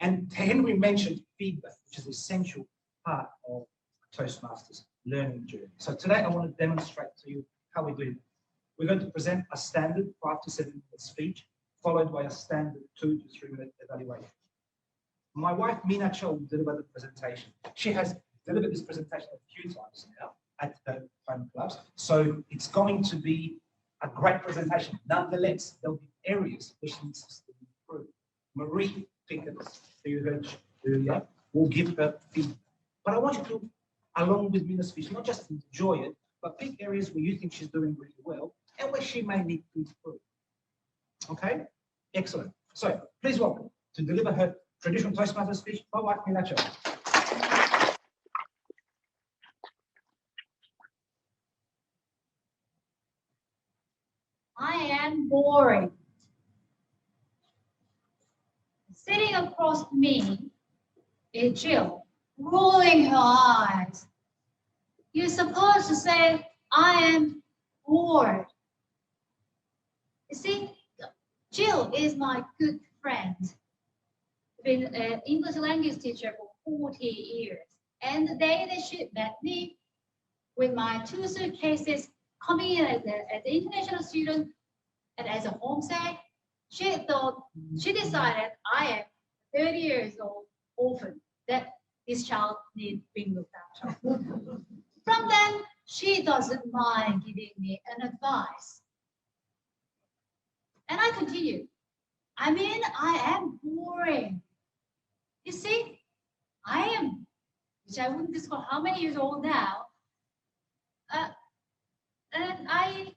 And Henry mentioned feedback, which is an essential part of Toastmasters learning journey. So today I want to demonstrate to you how we do it. We're going to present a standard 5 to 7 minute speech, followed by a standard 2 to 3 minute evaluation. My wife, Mina Cho, will deliver the presentation. She has delivered this presentation a few times now at her home clubs, so it's going to be a great presentation. Nonetheless, there'll be areas which needs to improve. Maree Pickens, who you heard earlier, will give her feedback. But I want you to, along with Mina's speech, not just enjoy it, but pick areas where you think she's doing really well and where she may need to improve. Okay? Excellent. So please welcome to deliver her traditional Toastmaster speech, my wife, Mina Cho. I am boring. Sitting across me is Jill, rolling her eyes. You're supposed to say, I am bored. You see, Jill is my good friend. Been an English language teacher for 40 years. And the day that she met me with my 2 suitcases coming in as an international student and as a homestay, she decided I am 30 years old orphan, that this child needs being looked after. From then, she doesn't mind giving me an advice. And I continue. I mean, I am boring. You see, I am, which I wouldn't disclose how many years old now, and I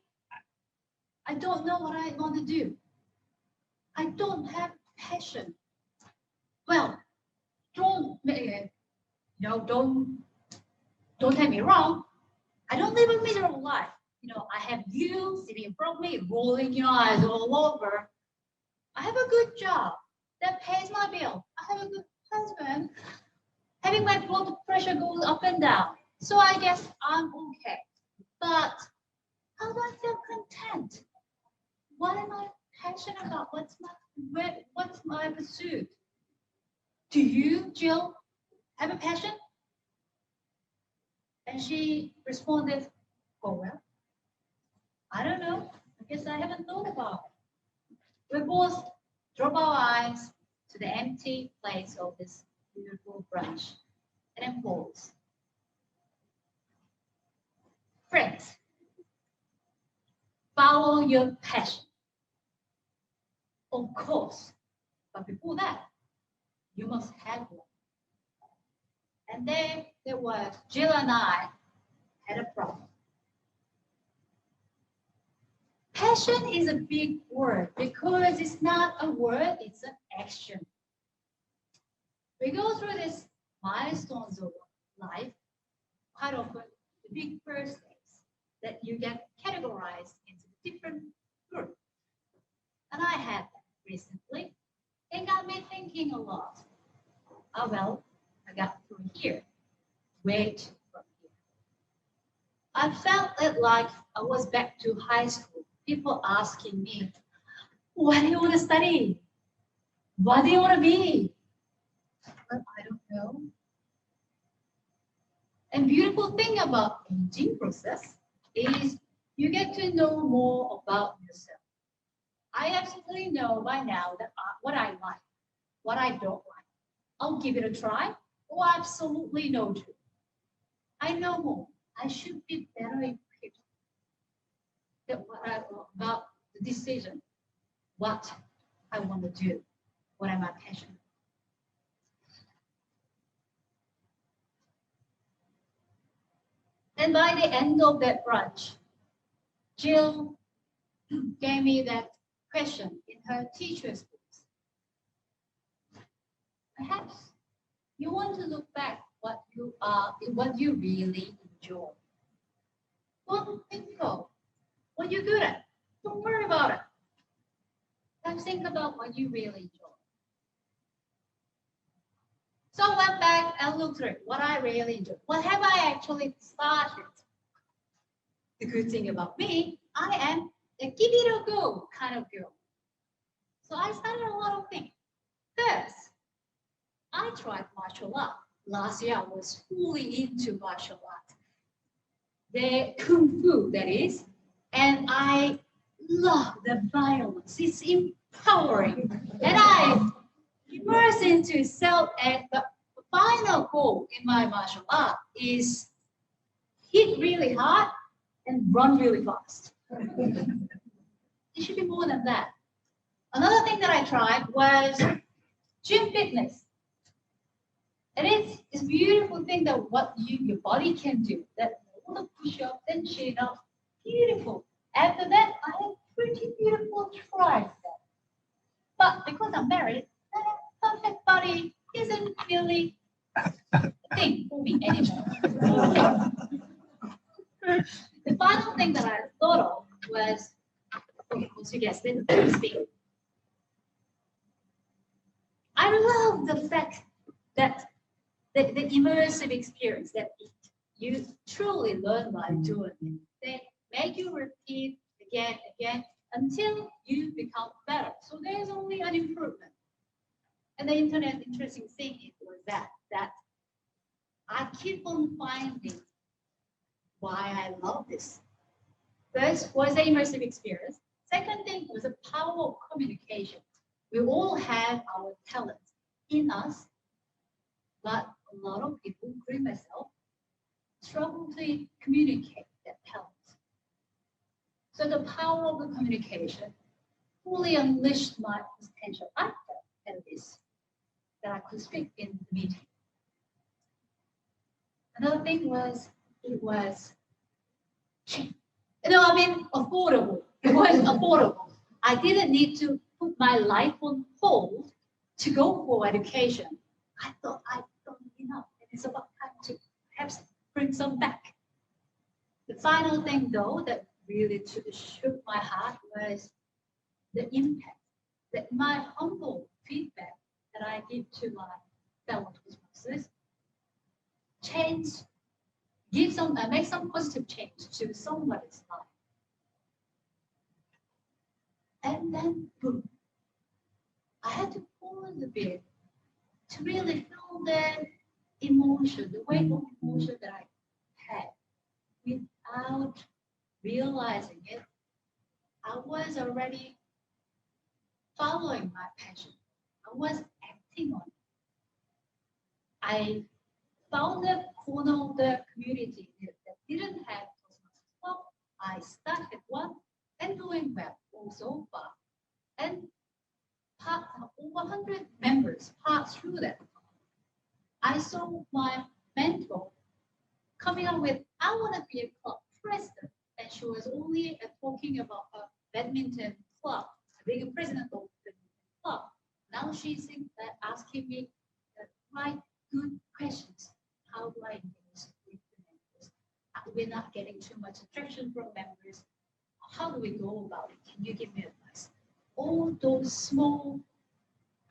don't know what I want to do. I don't have passion. Well, don't take me wrong. I don't live a miserable life. I have you sitting in front of me, rolling your eyes all over. I have a good job that pays my bill. I have a good husband. Having my blood pressure goes up and down. So I guess I'm okay. But how do I feel content? What am I passionate about? What's my pursuit? Do you, Jill, have a passion? And she responded, oh, well, I don't know. I guess I haven't thought about it. We both drop our eyes to the empty place of this beautiful brunch and then pause. Friends, follow your passion. Of course, but before that, you must have one. And then there was Jill and I had a problem. Passion is a big word because it's not a word, it's an action. We go through these milestones of life, quite often the big first days that you get categorized into different groups. And I had that recently. It got me thinking a lot. Oh, well, I got through here. Wait from here. I felt it like I was back to high school. People asking me, what do you want to study? What do you want to be? But I don't know. And beautiful thing about aging process is you get to know more about yourself. I absolutely know by now that what I like, what I don't like. I'll give it a try, or absolutely no to. I know more. I should be better equipped about the decision, what I want to do, what am I passionate about. And by the end of that brunch, Jill gave me that question in her teacher's books. Perhaps you want to look back what you really enjoy. Don't think of what you're good at. Don't worry about it. Let's think about what you really enjoy. So I went back and looked through what I really enjoy. What have I actually started? The good thing about me, I am a give it a go kind of girl. So I started a lot of things. First, I tried martial art. Last year, I was fully into martial art. The Kung Fu, that is. And I love the violence. It's empowering. And I immerse into self. And the final goal in my martial art is hit really hard and run really fast. It should be more than that. Another thing that I tried was gym fitness. And it's this beautiful thing that what your body can do. That all the push-ups and chin-ups, beautiful. After that, I had pretty beautiful triceps. But because I'm married, that perfect body isn't really a thing for me anymore. The final thing that I thought of was, of course, you guessed it, speaking. I love the fact that the immersive experience that you truly learn by doing it. They make you repeat again until you become better. So there's only an improvement. And the internet interesting thing was that I keep on finding why I love this. First was the immersive experience. Second thing was the power of communication. We all have our talents in us, but a lot of people, including myself, struggle to communicate that talent. So the power of the communication fully unleashed my potential. I felt at this that I could speak in the meeting. Another thing was it was cheap. Affordable. It was affordable. I didn't need to put my life on hold to go for education. I thought I'd done enough. And it's about time to perhaps bring some back. The final thing, though, that really shook my heart was the impact that my humble feedback that I give to my fellow Toastmasters make some positive change to somebody's life. And then, boom, I had to pause a bit to really feel the emotion, the weight of emotion that I had without realizing it. I was already following my passion. I was acting on it. I found a corner of the community that didn't have Toastmasters club. I started one and doing well so far. And over 100 members passed through that. I saw my mentor coming up with, I want to be a club president. And she was only talking about a badminton club, being a president of the club. Now she's asking me the right good questions. How do I engage with the members? We're not getting too much attraction from members. How do we go about it? Can you give me advice? All those small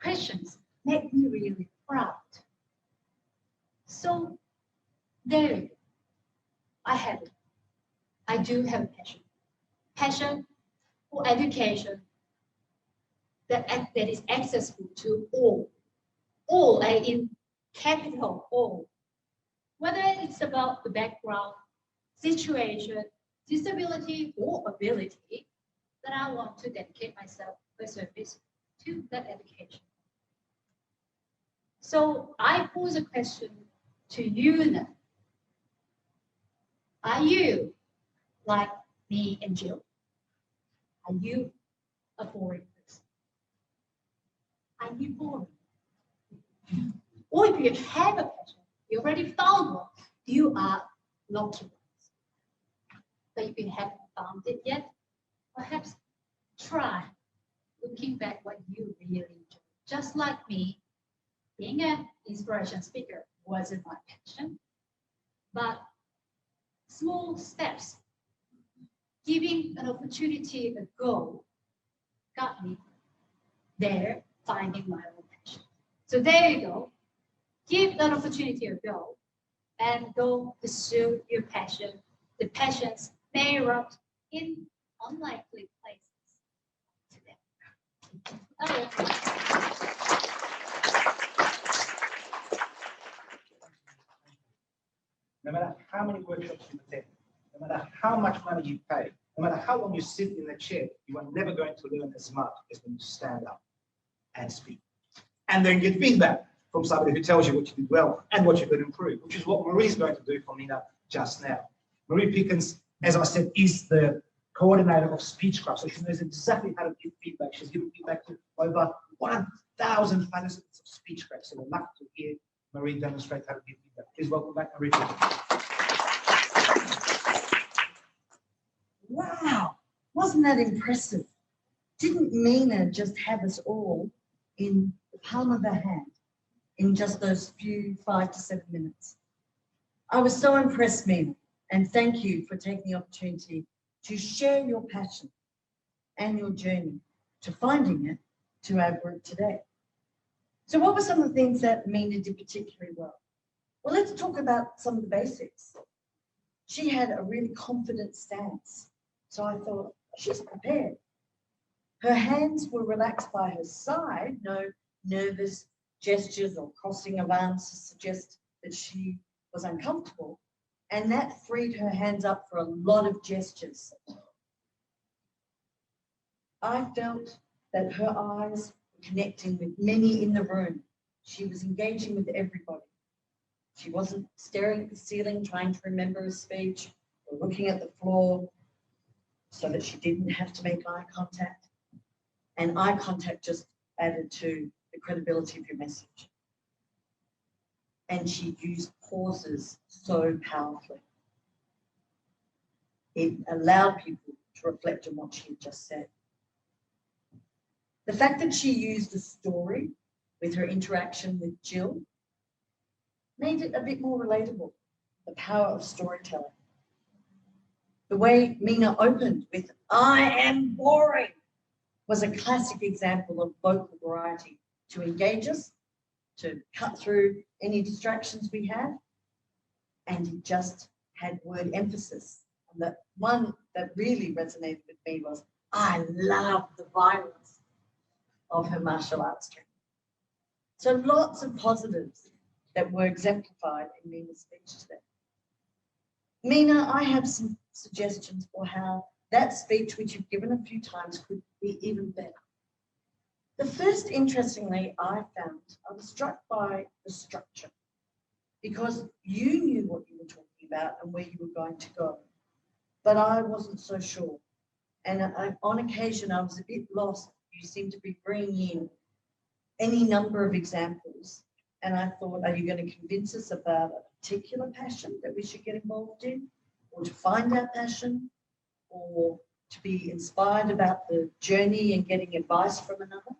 questions make me really proud. So there you go. I have it. I do have a passion. Passion for education that is accessible to all. All, in capital all. Whether it's about the background, situation, disability, or ability, that I want to dedicate myself for service to that education. So I pose a question to you now. Are you like me and Jill? Are you a boring person? Are you boring? Or if you have a passion, you already found one, you are lucky ones. But if you haven't found it yet, perhaps try looking back what you really enjoy. Just like me, being an inspiration speaker wasn't my passion, but small steps, giving an opportunity a go, got me there, finding my own passion. So there you go. Give that opportunity a go and go pursue your passion. The passions may erupt in unlikely places today. no matter how many workshops you attend, no matter how much money you pay, no matter how long you sit in the chair, you are never going to learn as much as when you stand up and speak. And then get feedback from somebody who tells you what you did well and what you could improve, which is what Maree's going to do for Mina just now. Maree Pickens, as I said, is the coordinator of Speechcraft, so she knows exactly how to give feedback. She's given feedback to over 1,000 participants of Speechcraft, so we're lucky to hear Maree demonstrate how to give feedback. Please welcome back Maree Pickens. Wow, wasn't that impressive? Didn't Mina just have us all in the palm of her hand in just those few 5 to 7 minutes? I was so impressed, Mina, and thank you for taking the opportunity to share your passion and your journey to finding it to our group today. So what were some of the things that Mina did particularly well? Well, let's talk about some of the basics. She had a really confident stance. So I thought, she's prepared. Her hands were relaxed by her side, no nervous gestures or crossing of arms to suggest that she was uncomfortable. And that freed her hands up for a lot of gestures. I felt that her eyes were connecting with many in the room. She was engaging with everybody. She wasn't staring at the ceiling, trying to remember a speech, or looking at the floor, so that she didn't have to make eye contact. And eye contact just added to the credibility of your message. And she used pauses so powerfully. It allowed people to reflect on what she had just said. The fact that she used a story with her interaction with Jill made it a bit more relatable, the power of storytelling. The way Mina opened with, "I am boring," was a classic example of vocal variety to engage us, to cut through any distractions we had, and it just had word emphasis. And the one that really resonated with me was, "I love the violence" of her martial arts training. So lots of positives that were exemplified in Mina's speech today. Mina, I have some suggestions for how that speech, which you've given a few times, could be even better. The first, interestingly, I was struck by the structure, because you knew what you were talking about and where you were going to go, but I wasn't so sure. And on occasion, I was a bit lost. You seemed to be bringing in any number of examples. And I thought, are you going to convince us about a particular passion that we should get involved in, or to find our passion, or to be inspired about the journey and getting advice from another?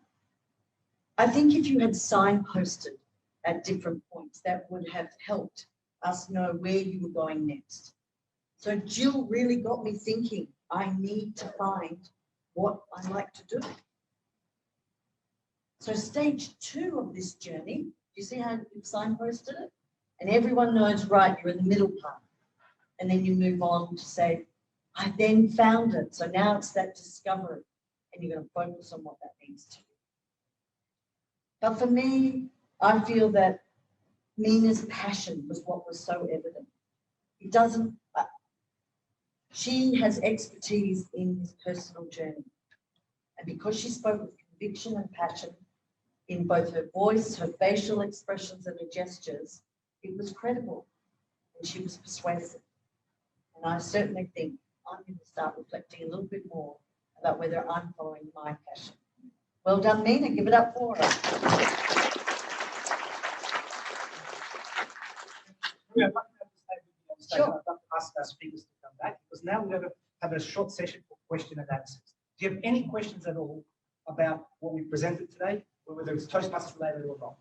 I think if you had signposted at different points, that would have helped us know where you were going next. So Jill really got me thinking, I need to find what I like to do. So stage 2 of this journey, you see how you've signposted it? And everyone knows, right, you're in the middle part. And then you move on to say, I then found it. So now it's that discovery, and you're going to focus on what that means to you. But for me, I feel that Mina's passion was what was so evident. It doesn't, she has expertise in this personal journey. And because she spoke with conviction and passion in both her voice, her facial expressions, and her gestures, it was credible, and she was persuasive. And I certainly think I'm going to start reflecting a little bit more about whether I'm following my passion. Well done, Mina. Give it up for her. Sure. I'd love to ask our speakers to come back, because now we're going to have a short session for question and answers. Do you have any questions at all about what we presented today, or whether it's Toastmasters related or not?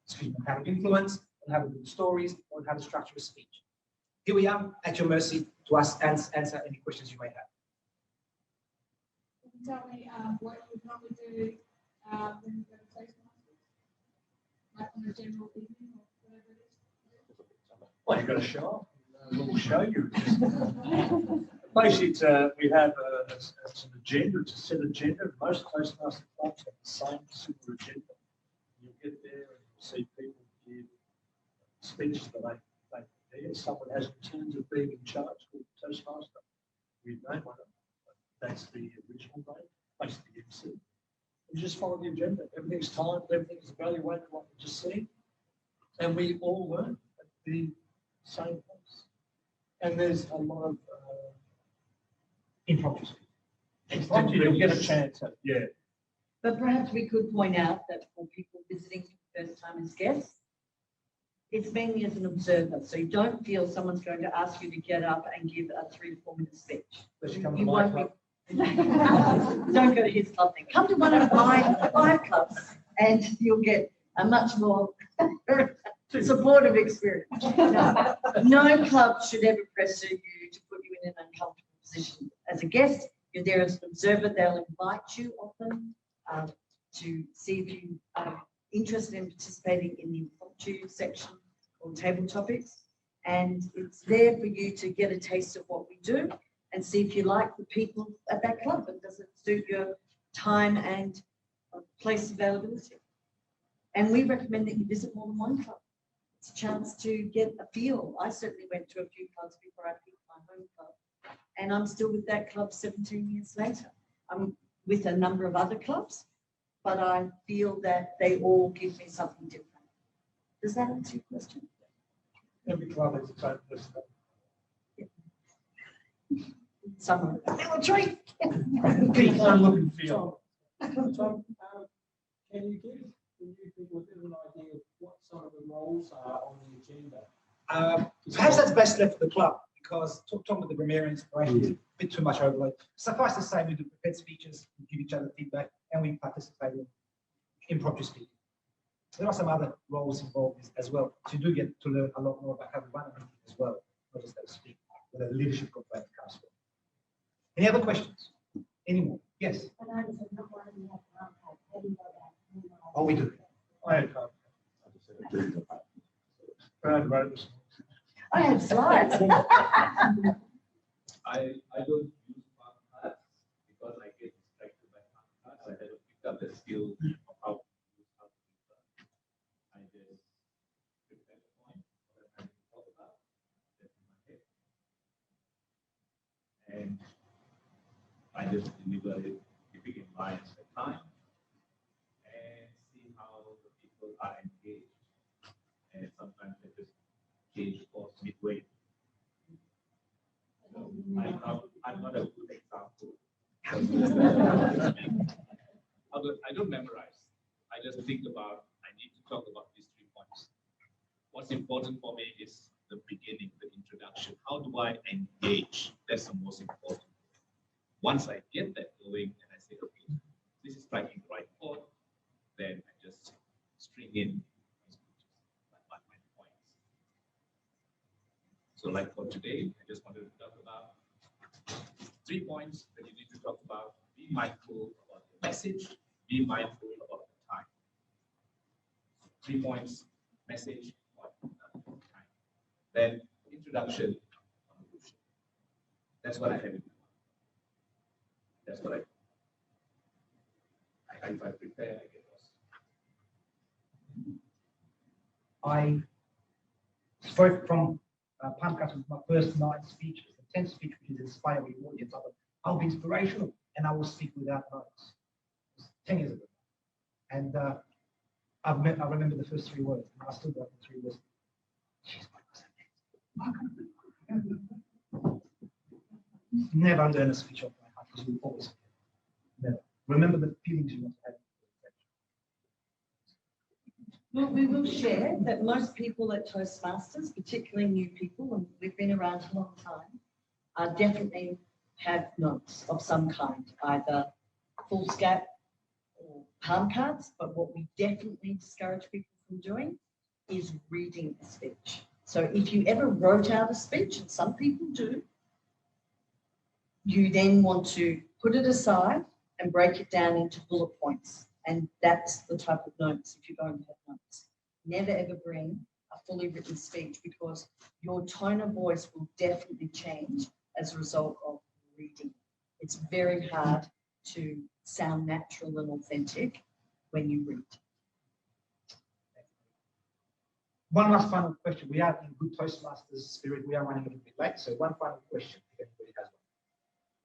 Excuse me, how to influence, on how to do stories, or on how to structure a speech. Here we are at your mercy to ask and answer any questions you may have. Can you tell me what you would normally do when you go to Toastmasters? Like on a general evening or whatever it is? Well, you've got to show up. We'll show you. Basically, we have it's an agenda, it's a set agenda. Most Toastmaster clubs have the same similar agenda. You'll get there and you'll see people give speeches that they prepare. chair someone has in terms of being in charge called Toastmaster. We name one of them. That's the original name, basically the MC. We just follow the agenda. Everything's timed, everything's evaluated like we just seen. And we all learn at the same place. And there's a lot of Impromptu. you'll get a chance at, yeah. But perhaps we could point out that for people visiting for the first time as guests, it's mainly as an observer. So you don't feel someone's going to ask you to get up and give a 3 to 4 minute speech. Let's come to You my won't club. Don't go to his club then. Come to one of my 5 clubs and you'll get a much more supportive experience. No club should ever pressure you to put you in an uncomfortable position. As a guest, you're there as an observer. They'll invite you often to see if you are interested in participating in the impromptu section or table topics. And it's there for you to get a taste of what we do and see if you like the people at that club and does it suit your time and place availability. And we recommend that you visit more than one club. It's a chance to get a feel. I certainly went to a few clubs before I picked my home club, and I'm still with that club 17 years later. I'm with a number of other clubs, but I feel that they all give me something different. Does that answer your question? Every club has its own personality. Summer. Little treat. Keep on looking feel. Tom, can you give the new people a bit of an idea of what some of the roles are on the agenda? Perhaps that's best left for the club because talking with the grammarians is a bit too much overload. Suffice to say, we do prepared speeches, we give each other feedback, and we participate in impromptu speaking. There are some other roles involved as well. So you do get to learn a lot more about how to run a meeting as well, not just how to speak, where the leadership component comes from. Any other questions? Any more? Yes. Oh, we do. I had Brad wrote this. I have slides. I don't use palm cards because I get distracted by palm cards. I haven't picked up the skill of how to use palm cards. I just prepare the point that I'm going to talk about, that's in my head. And I just deliver it, keeping in mind the time and see how the people are engaged. And sometimes I just change course midway. So I'm not a good example. I don't memorize. I just think about, I need to talk about these 3 points. What's important for me is the beginning, the introduction. How do I engage? That's the most important. Once I get that going and I say, okay, this is striking the right chord, then I just string in my points. So like for today, I just wanted to talk about 3 points that you need to talk about. Be mindful about the message, be mindful about the time. 3 points, message, time. Then introduction, conclusion. That's what I have in mind. That's what if I prepare, I get lost. I spoke from palm cards with my first 9 speeches. The 10th speech, which is inspire the audience, I'll be inspirational and I will speak without notes. It was 10 years ago. And I remember the first 3 words, and I still got the 3 words. Jeez, what was that? Never learn a speech off my heart because you always forget. Never. Remember the feelings you want to have. Well, we will share that most people at Toastmasters, particularly new people, and we've been around a long time, definitely have notes of some kind, either foolscap or palm cards. But what we definitely discourage people from doing is reading a speech. So if you ever wrote out a speech, and some people do, you then want to put it aside and break it down into bullet points. And that's the type of notes if you're going to have notes. Never ever bring a fully written speech because your tone of voice will definitely change as a result of reading. It's very hard to sound natural and authentic when you read. One last final question. We are in good Toastmasters spirit. We are running a little bit late. So one final question, if anybody has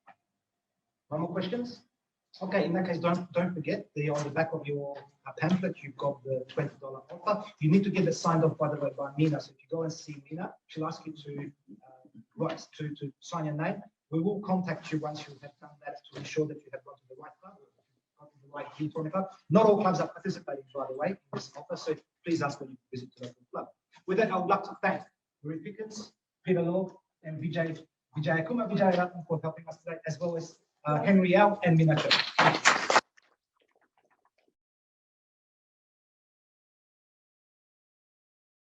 one. No more questions? Okay, in that case, don't forget, on the back of your pamphlet, you've got the $20 offer. You need to get it signed off, by the way, by Mina. So if you go and see Mina, she'll ask you to sign your name. We will contact you once you have done that to ensure that you have gone to the right club, gone to the right G20 club. Not all clubs are participating, by the way, in this offer. So please ask when you visit the local club. With that, I would like to thank Maree Pickens, Peter Law, and Vijay Kumar for helping us today, as well as Henry Yao and Mina Cho.